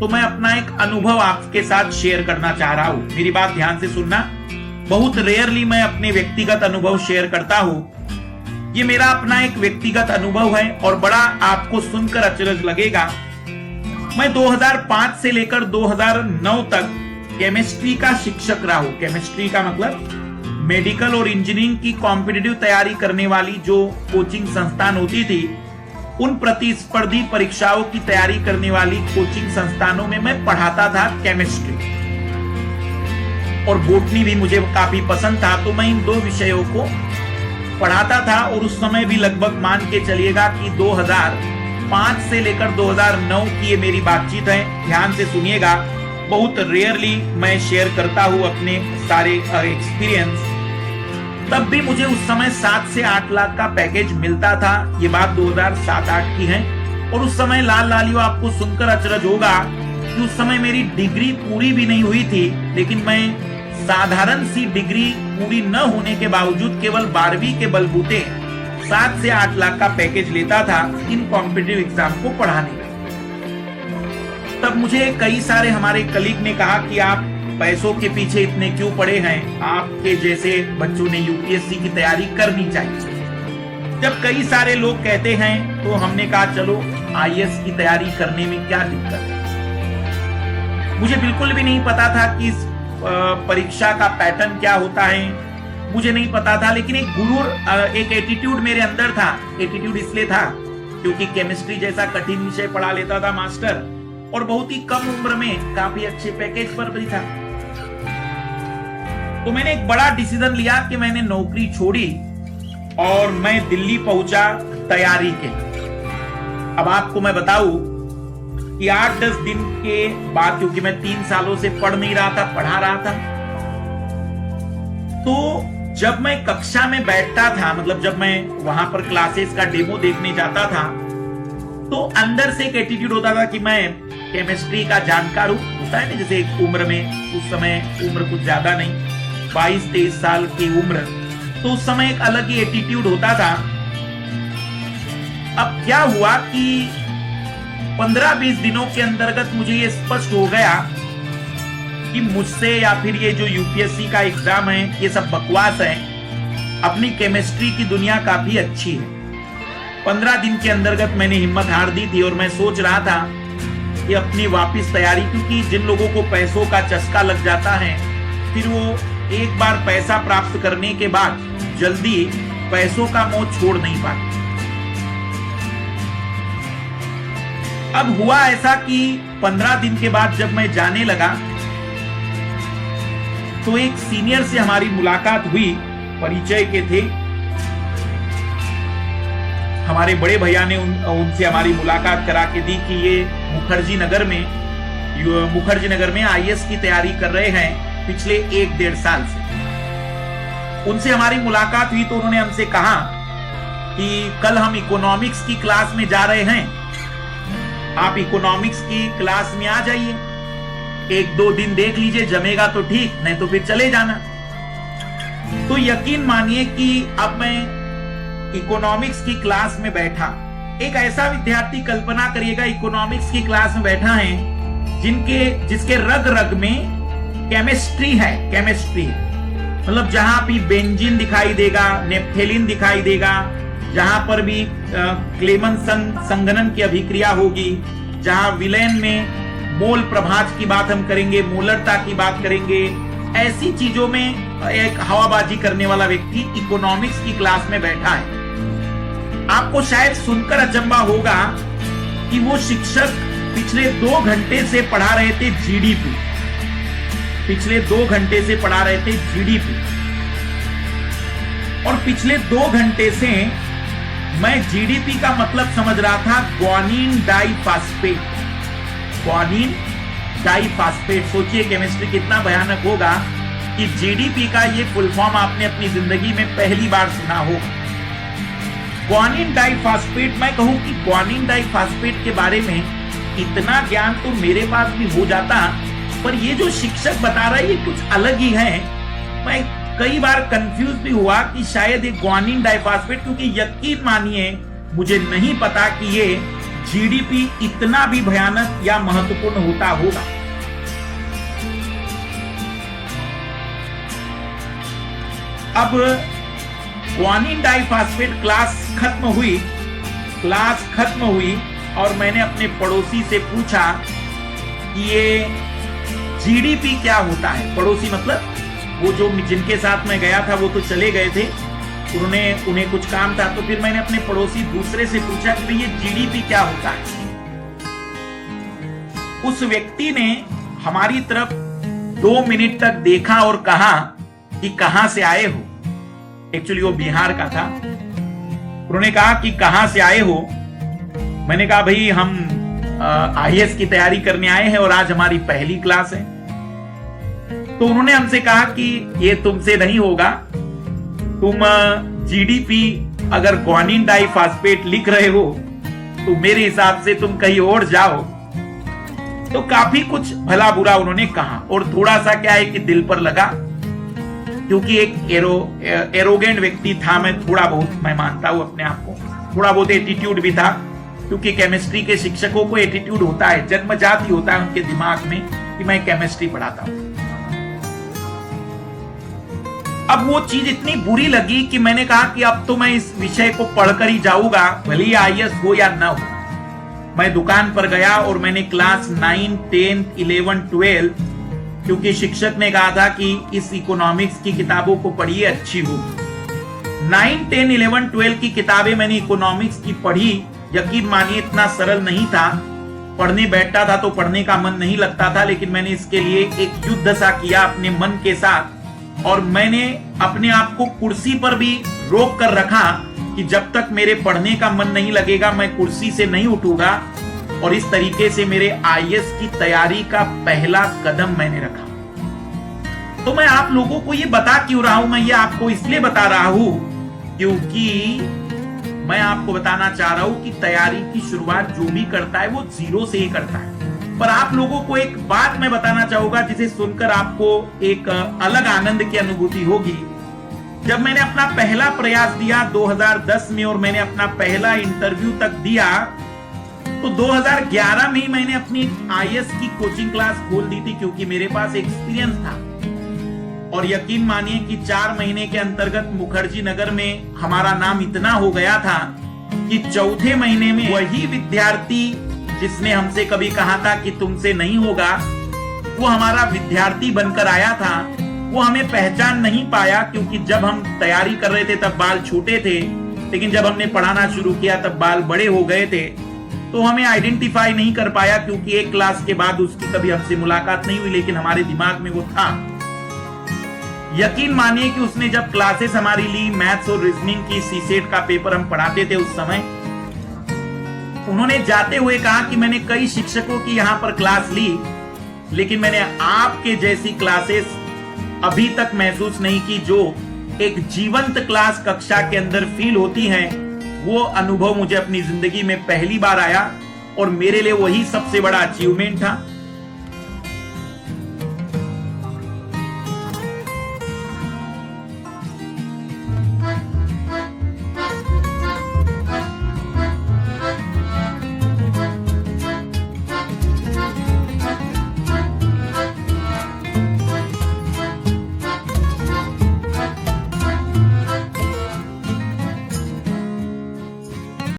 तो मैं अपना एक अनुभव आपके साथ शेयर करना चाह रहा हूं। मेरी बात ध्यान से सुनना। बहुत रेयरली मैं अपने व्यक्तिगत अनुभव शेयर करता हूं। ये मेरा अपना एक व्यक्तिगत अनुभव है और बड़ा आपको सुनकर अचरज लगेगा। मैं 2005 से लेकर 2009 तक केमिस्ट्री का शिक्षक रहा हूं। केमिस्ट्री का मतलब मेडिकल और इंजीनियरिंग की कॉम्पिटिटिव तैयारी करने वाली जो कोचिंग संस्थान होती थी, उन प्रतिस्पर्धी परीक्षाओं की तैयारी करने वाली कोचिंग संस्थानों में मैं पढ़ाता था केमिस्ट्री, और बॉटनी भी मुझे काफी पसंद था, तो मैं इन दो विषयों को पढ़ाता था। और उस समय भी लगभग मान के चलिएगा कि 2005 से लेकर 2009 की ये मेरी बातचीत है। ध्यान से सुनिएगा, बहुत रेयरली मैं शेयर करता हूं अपने सारे एक्सपीरियंस। तब भी मुझे उस समय 7 से 8 लाख का पैकेज मिलता था। ये बात 2007-8 की है। और उस समय लाल लालियो आपको सुनकर अचरज होगा कि उस समय मेरी डिग्री पूरी भी नहीं हुई थी, लेकिन मैं साधारण सी डिग्री पूरी न होने के बावजूद केवल 12वीं के बलबूते 7 से 8 लाख का पैकेज लेता था इन कॉम्पिटिटिव एग्जाम को पढ़ाने का। तब मुझे कई सारे हमारे कलीग ने कहा कि आप पैसों के पीछे इतने क्यों पड़े हैं, आपके जैसे बच्चों ने यूपीएससी की तैयारी करनी चाहिए। जब कई सारे लोग कहते हैं तो हमने कहा चलो आईएएस की तैयारी करने में क्या दिक्कत है। मुझे बिल्कुल भी नहीं पता था कि इस परीक्षा का पैटर्न क्या होता है, मुझे नहीं पता था। लेकिन एक गुरूर, एक एटीट्यूड मेरे अंदर था। एटीट्यूड इसलिए था क्योंकि केमिस्ट्री जैसा कठिन विषय पढ़ा लेता था मास्टर, और बहुत ही कम उम्र में काफी अच्छे पैकेज पर भी था। तो मैंने एक बड़ा डिसीजन लिया कि मैंने नौकरी छोड़ी और मैं दिल्ली पहुंचा तैयारी के। अब आपको मैं बताऊं कि 8-10 दिन के बाद, क्योंकि मैं 3 सालों से पढ़ नहीं रहा था, पढ़ा रहा था, तो जब मैं कक्षा में बैठता था, मतलब जब मैं वहां पर क्लासेस का डेमो देखने जाता था, तो अंदर से एक एटीट्यूड होता था कि मैं केमिस्ट्री का जानकार हूं। होता है ना, जैसे एक उम्र में, उस समय उम्र कुछ ज्यादा नहीं, 22-23 साल की उम्र, तो उस समय एक अलग ही एटीट्यूड होता था। अब क्या हुआ कि 15-20 दिनों के अंतर्गत मुझे ये स्पष्ट हो गया कि मुझसे या फिर ये जो यूपीएससी का एग्जाम है ये सब बकवास है। अपनी केमिस्ट्री की दुनिया काफी अच्छी है। 15 दिन के अंतर्गत मैंने हिम्मत हार दी थी और मैं सोच रहा था कि अपनी वापस तैयारी, क्योंकि जिन लोगों को पैसों का चस्का लग जाता है, फिर वो एक बार पैसा प्राप्त करने के बाद जल्दी पैसों का मोह छोड़ नहीं पाते। अब हुआ ऐसा कि 15 दिन के बाद जब मैं जाने लगा तो एक सीनियर से हमारी मुलाकात हुई, परिचय के थे हमारे बड़े भैया ने उनसे हमारी मुलाकात करा के दी कि ये मुखर्जी नगर में आईएएस की तैयारी कर रहे हैं पिछले 1-1.5 साल से। उनसे हमारी मुलाकात हुई तो उन्होंने हमसे कहा कि कल हम इकोनॉमिक्स की क्लास में जा रहे हैं, आप इकोनॉमिक्स की क्लास में आ जाइए, 1-2 दिन देख लीजिए, जमेगा तो ठीक, नहीं तो फिर चले जाना। तो यकीन मानिए कि अब मैं इकोनॉमिक्स की क्लास में बैठा। एक ऐसा विद्यार्थी, कल्पना करिएगा, इकोनॉमिक्स की क्लास में बैठा है जिसके रग रग में केमिस्ट्री है। केमिस्ट्री मतलब जहां भी बेंजीन दिखाई देगा, नेप्थेलिन दिखाई देगा, जहां पर भी क्लेमन संघनन की अभिक्रिया होगी, जहां विलेन में मोल प्रभाज की बात हम करेंगे, मोलरता की बात करेंगे, ऐसी चीजों में एक हवाबाजी करने वाला व्यक्ति इकोनॉमिक्स की क्लास में बैठा है। आपको शायद सुनकर अचंभा होगा कि वो शिक्षक पिछले 2 घंटे से पढ़ा रहे थे जीडीपी। पिछले 2 घंटे से पढ़ा रहे थे जीडीपी, और पिछले 2 घंटे से मैं जीडीपी का मतलब समझ रहा था ग्वानिन डाइफॉस्फेट। ग्वानिन डाइफॉस्फेट, सोचिए केमिस्ट्री कितना भयानक होगा कि जीडीपी का ये फुल फॉर्म आपने अपनी जिंदगी में पहली बार सुना होगा। ग्वानिन डाइफॉस्फेट, मैं कहूं कि ग्वानिन डाइफॉस्फेट के बारे में इतना ज्ञान तो मेरे पास भी हो जाता, पर ये जो शिक्षक बता रहा है ये कुछ अलग ही है। मैं कई बार कंफ्यूज भी हुआ कि शायद ये ग्वानिन डाइफॉस्फेट, क्योंकि यकीन मानिए मुझे नहीं पता कि ये जीडीपी इतना भी भयानक या महत्वपूर्ण होता होगा। अब ग्वानिन डाइफॉस्फेट क्लास खत्म हुई और मैंने अपने पड़ोसी से पूछा कि ये जीडीपी क्या होता है। पड़ोसी मतलब वो जो जिनके साथ मैं गया था वो तो चले गए थे, उन्हें कुछ काम था। तो फिर मैंने अपने पड़ोसी दूसरे से पूछा कि ये जीडीपी क्या होता है। उस व्यक्ति ने हमारी तरफ 2 मिनट तक देखा और कहा कि कहां से आए हो। एक्चुअली वो बिहार का था। उन्होंने कहा कि कहां से आए हो। मैंने कहा भाई हम आईएएस की तैयारी करने आए हैं और आज हमारी पहली क्लास है। तो उन्होंने हमसे कहा कि ये तुमसे नहीं होगा, तुम जीडीपी अगर ग्वानिन डाइफॉस्फेट लिख रहे हो तो मेरे हिसाब से तुम कहीं और जाओ। तो काफी कुछ भला बुरा उन्होंने कहा और थोड़ा सा क्या है कि दिल पर लगा, क्योंकि एक एरोगेंट व्यक्ति था। मैं मानता हूं अपने आप को, थोड़ा बहुत एटीट्यूड भी था, क्योंकि केमिस्ट्री के शिक्षकों को एटीट्यूड होता है, जन्मजात ही होता है उनके दिमाग में कि मैं केमिस्ट्री पढ़ाता हूं। अब वो चीज इतनी बुरी लगी कि मैंने कहा कि अब तो मैं इस विषय को पढ़कर ही जाऊंगा, भले ही आईएएस हो या ना हो। मैं दुकान पर गया और मैंने क्लास 9, 10, 11, 12, क्योंकि शिक्षक ने कहा था कि इस इकोनॉमिक्स की किताबों को पढ़िए, अच्छी होगी। 9, 10, 11, 12 की किताबें मैंने इकोनॉमिक्स की पढ़ी। यकीन मानिए इतना सरल नहीं था। पढ़ने बैठता था तो पढ़ने का मन नहीं लगता था, लेकिन मैंने इसके लिए एक युद्ध सा किया अपने मन के साथ, और मैंने अपने आप को कुर्सी पर भी रोक कर रखा कि जब तक मेरे पढ़ने का मन नहीं लगेगा मैं कुर्सी से नहीं उठूंगा। और इस तरीके से मेरे आईएएस की तैयारी का पहला कदम मैंने रखा। तो मैं आप लोगों को ये बता क्यों रहा हूं? मैं ये आपको इसलिए बता रहा हूं क्योंकि मैं आपको बताना चाह रहा हूं कि तैयारी की शुरुआत जो भी करता है वो 0 से ही करता है। पर आप लोगों को एक बात मैं बताना चाहूंगा जिसे सुनकर आपको एक अलग आनंद की अनुभूति होगी। जब मैंने अपना पहला प्रयास दिया 2010 में और मैंने अपना पहला इंटरव्यू तक दिया, तो 2011 में ही मैंने अपनी आईएएस की कोचिंग क्लास खोल दी थी, क्योंकि मेरे पास एक्सपीरियंस था। और यकीन मानिए कि 4 महीने के अंतर्गत मुखर्जी नगर में हमारा नाम इतना हो गया था कि चौथे महीने में वही विद्यार्थी जिसने हमसे कभी कहा था कि तुमसे नहीं होगा, वो हमारा विद्यार्थी बनकर आया था। वो हमें पहचान नहीं पाया, क्योंकि जब हम तैयारी कर रहे थे तब बाल छोटे थे, लेकिन जब हमने पढ़ाना शुरू किया तब बाल बड़े हो गए थे। तो हमें आइडेंटिफाई नहीं कर पाया, क्योंकि एक क्लास के बाद उसकी कभी हमसे मुलाकात नहीं हुई, लेकिन हमारे दिमाग में वो था। यकीन मानिए कि उसने जब क्लासेस हमारी ली, मैथ्स और रीजनिंग की सीसेट का पेपर हम पढ़ाते थे उस समय, उन्होंने जाते हुए कहा कि मैंने कई शिक्षकों की यहां पर क्लास ली, लेकिन मैंने आपके जैसी क्लासेस अभी तक महसूस नहीं की, जो एक जीवंत क्लास कक्षा के अंदर फील होती है। वो अनुभव मुझे अपनी जिंदगी में पहली बार आया और मेरे लिए वही सबसे बड़ा अचीवमेंट था।